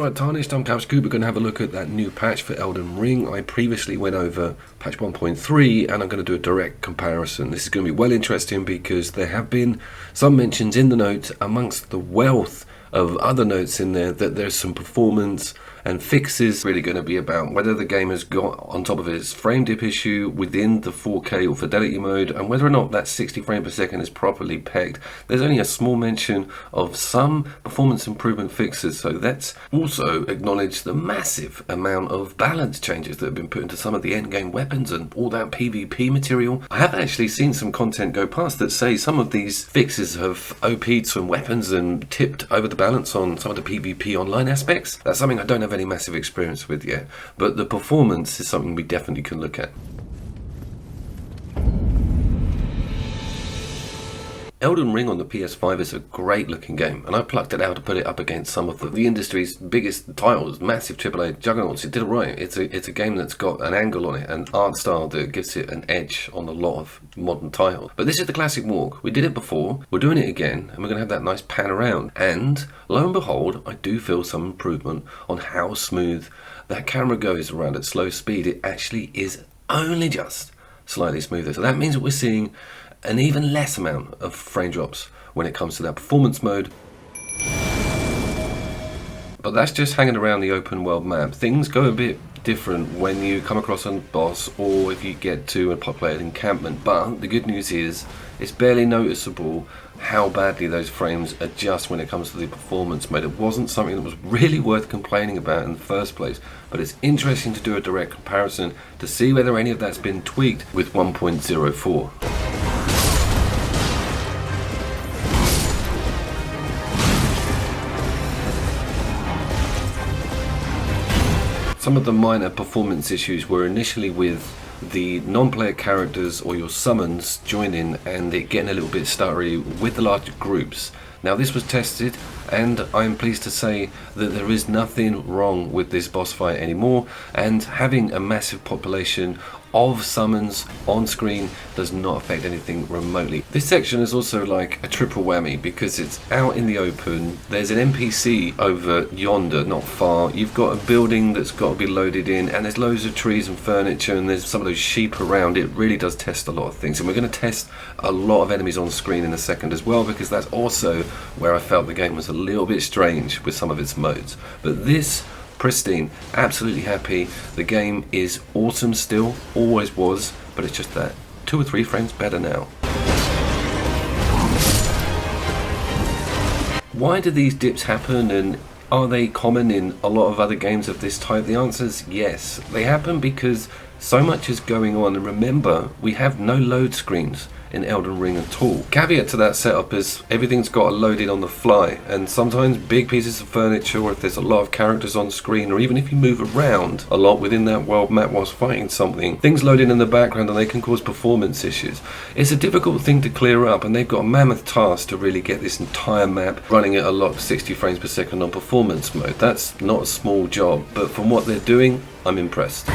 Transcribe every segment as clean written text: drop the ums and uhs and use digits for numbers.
Alright, Tarnished, I'm Couch Cooper. Going to have a look at that new patch for Elden Ring. I previously went over patch 1.3 and I'm going to do a direct comparison. This is going to be well interesting because there have been some mentions in the notes amongst the wealth of other notes in there that there's some performance and fixes. Really going to be about whether the game has got on top of its frame dip issue within the 4K or fidelity mode, and whether or not that 60 frames per second is properly pegged. There's only a small mention of some performance improvement fixes, so let's also acknowledge the massive amount of balance changes that have been put into some of the endgame weapons and all that PvP material. I have actually seen some content go past that say some of these fixes have OP'd some weapons and tipped over the balance on some of the PvP online aspects. That's something I don't have any massive experience with yet, but the performance is something we definitely can look at. Elden Ring on the PS5 is a great looking game, and I plucked it out to put it up against some of the industry's biggest titles, massive AAA juggernauts. It did it right. It's a game that's got an angle on it, an art style that gives it an edge on a lot of modern titles. But this is the classic walk. We did it before, we're doing it again, and we're going to have that nice pan around. And lo and behold, I do feel some improvement on how smooth that camera goes around at slow speed. It actually is only just slightly smoother. So that means that we're seeing an even less amount of frame drops when it comes to that performance mode. But that's just hanging around the open world map. Things go a bit different when you come across a boss or if you get to a populated encampment. But the good news is it's barely noticeable how badly those frames adjust when it comes to the performance mode. It wasn't something that was really worth complaining about in the first place, but it's interesting to do a direct comparison to see whether any of that's been tweaked with 1.04. Some of the minor performance issues were initially with the non-player characters or your summons joining and it getting a little bit stuttery with the larger groups. Now this was tested and I'm pleased to say that there is nothing wrong with this boss fight anymore, and having a massive population of summons on screen does not affect anything remotely. This section is also like a triple whammy because it's out in the open. There's an NPC over yonder not far. You've got a building that's got to be loaded in, and there's loads of trees and furniture, and there's some of those sheep around. It really does test a lot of things, and we're going to test a lot of enemies on screen in a second as well, because that's also where I felt the game was a little bit strange with some of its modes. But this pristine, absolutely happy. The game is awesome still, always was, but it's just that 2 or 3 frames better now. Why do these dips happen, and are they common in a lot of other games of this type? The answer is yes. They happen because so much is going on, and remember, we have no load screens in Elden Ring at all. Caveat to that setup is everything's got loaded on the fly, and sometimes big pieces of furniture, or if there's a lot of characters on screen, or even if you move around a lot within that world map whilst fighting something, things load in the background and they can cause performance issues. It's a difficult thing to clear up, and they've got a mammoth task to really get this entire map running at a lot of 60 frames per second on performance mode. That's not a small job, but from what they're doing, I'm impressed.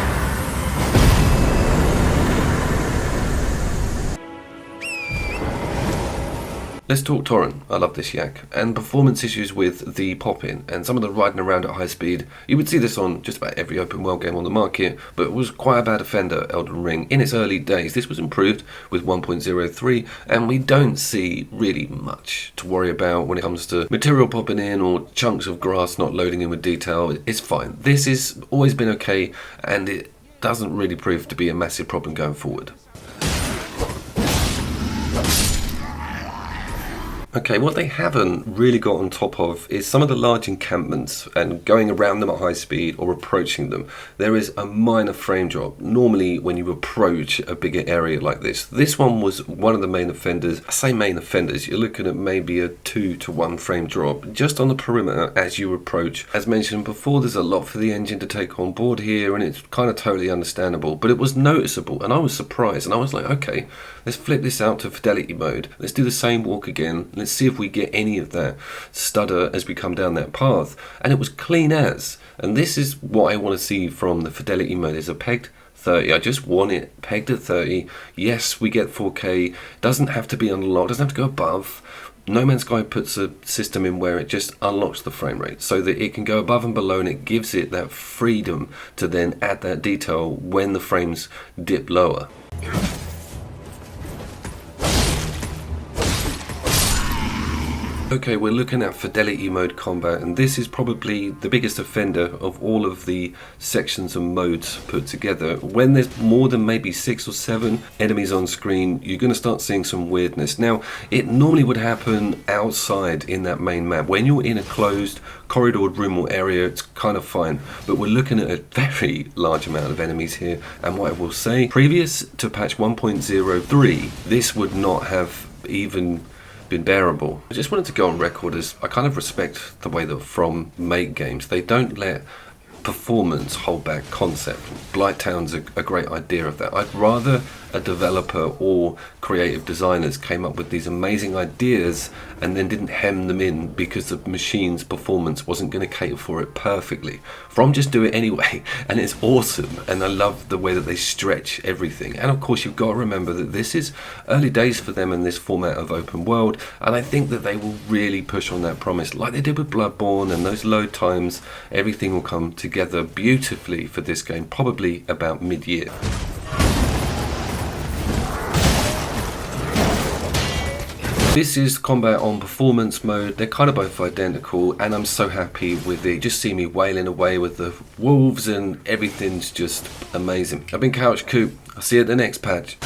Let's talk torrent. I love this yak. And performance issues with the pop-in and some of the riding around at high speed. You would see this on just about every open world game on the market, but it was quite a bad offender, Elden Ring, in its early days. This was improved with 1.03, and we don't see really much to worry about when it comes to material popping in or chunks of grass not loading in with detail. It's fine. This has always been okay, and it doesn't really prove to be a massive problem going forward. Okay, what they haven't really got on top of is some of the large encampments and going around them at high speed or approaching them. There is a minor frame drop normally when you approach a bigger area like this. This one was one of the main offenders. I say main offenders, you're looking at maybe a 2 to 1 frame drop just on the perimeter as you approach. As mentioned before, there's a lot for the engine to take on board here, and it's kind of totally understandable, but it was noticeable and I was surprised, and I was like, okay, let's flip this out to fidelity mode. Let's do the same walk again. Let's see if we get any of that stutter as we come down that path. And it was clean as. And this is what I want to see from the fidelity mode, is a pegged 30. I just want it pegged at 30. Yes, we get 4K. Doesn't have to be unlocked. Doesn't have to go above. No Man's Sky puts a system in where it just unlocks the frame rate so that it can go above and below, and it gives it that freedom to then add that detail when the frames dip lower. Okay, we're looking at fidelity mode combat, and this is probably the biggest offender of all of the sections and modes put together. When there's more than maybe 6 or 7 enemies on screen, you're going to start seeing some weirdness. Now, it normally would happen outside in that main map. When you're in a closed corridored room or area, it's kind of fine, but we're looking at a very large amount of enemies here. And what I will say, previous to patch 1.03, this would not have even been bearable. I just wanted to go on record as I kind of respect the way that From make games. They don't let performance hold back concept. Blighttown's a great idea of that. I'd rather a developer or creative designers came up with these amazing ideas and then didn't hem them in because the machine's performance wasn't going to cater for it perfectly. From just do it anyway, and it's awesome, and I love the way that they stretch everything. And of course you've got to remember that this is early days for them in this format of open world, and I think that they will really push on that promise like they did with Bloodborne, and those load times, everything will come together beautifully for this game, probably about mid-year. This is combat on performance mode. They're kind of both identical, and I'm so happy with it. Just see me wailing away with the wolves, and everything's just amazing. I've been Couch Coop. I'll see you at the next patch.